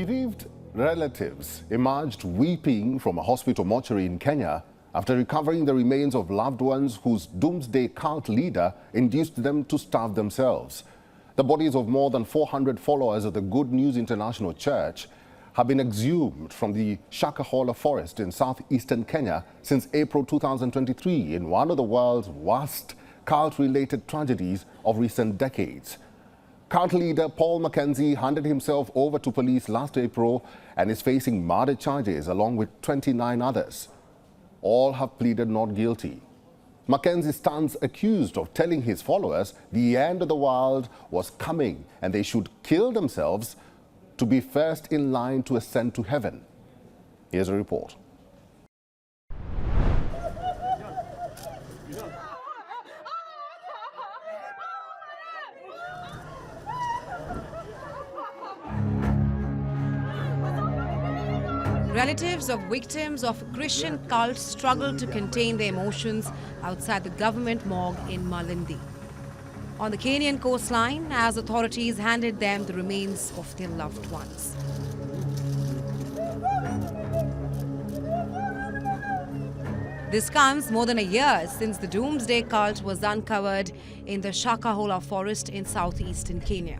Bereaved relatives emerged weeping from a hospital mortuary in Kenya after recovering the remains of loved ones whose doomsday cult leader induced them to starve themselves. The bodies of more than 400 followers of the Good News International Church have been exhumed from the Shakahola forest in southeastern Kenya since April 2023 in one of the world's worst cult-related tragedies of recent decades. Cult leader Paul Mackenzie handed himself over to police last April and is facing murder charges along with 29 others. All have pleaded not guilty. Mackenzie stands accused of telling his followers the end of the world was coming and they should kill themselves to be first in line to ascend to heaven. Here's a report. Relatives of victims of a Christian cult struggle to contain their emotions outside the government morgue in Malindi, on the Kenyan coastline, as authorities handed them the remains of their loved ones. This comes more than a year since the doomsday cult was uncovered in the Shakahola forest in southeastern Kenya.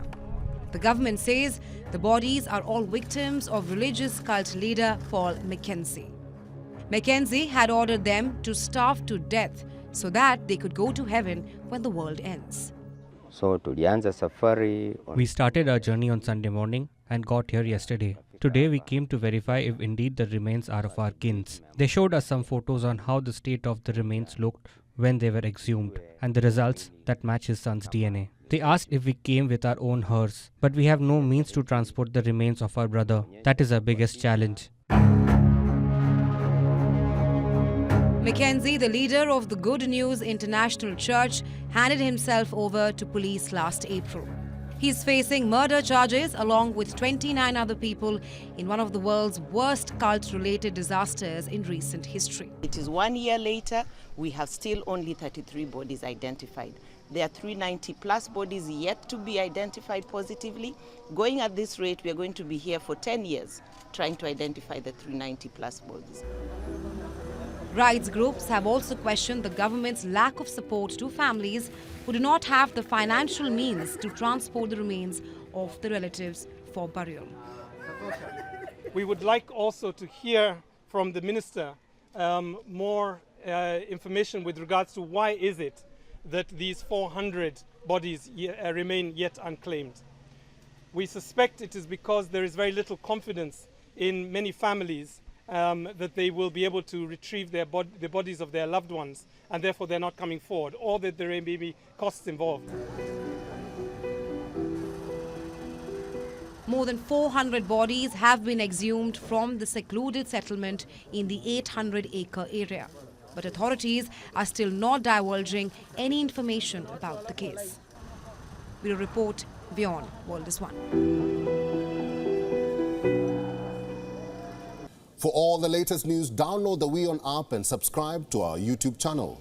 The government says the bodies are all victims of religious cult leader Paul Mackenzie. Mackenzie had ordered them to starve to death so that they could go to heaven when the world ends. We started our journey on Sunday morning and got here yesterday. Today we came to verify if indeed the remains are of our kins. They showed us some photos on how the state of the remains looked when they were exhumed and the results that match his son's DNA. They asked if we came with our own hearse, but we have no means to transport the remains of our brother. That is our biggest challenge. Mackenzie, the leader of the Good News International Church, handed himself over to police last April. He is facing murder charges along with 29 other people in one of the world's worst cult-related disasters in recent history. It is 1 year later, we have still only 33 bodies identified. There are 390 plus bodies yet to be identified positively. Going at this rate, we are going to be here for 10 years trying to identify the 390 plus bodies. Rights groups have also questioned the government's lack of support to families who do not have the financial means to transport the remains of the relatives for burial. We would like also to hear from the minister more information with regards to why is it that these 400 bodies remain yet unclaimed. We suspect it is because there is very little confidence in many families that they will be able to retrieve the bodies of their loved ones, and therefore they're not coming forward, or that there may be costs involved. More than 400 bodies have been exhumed from the secluded settlement in the 800-acre area. But authorities are still not divulging any information about the case. We'll report WION World is One. For all the latest news, download the WION app and subscribe to our YouTube channel.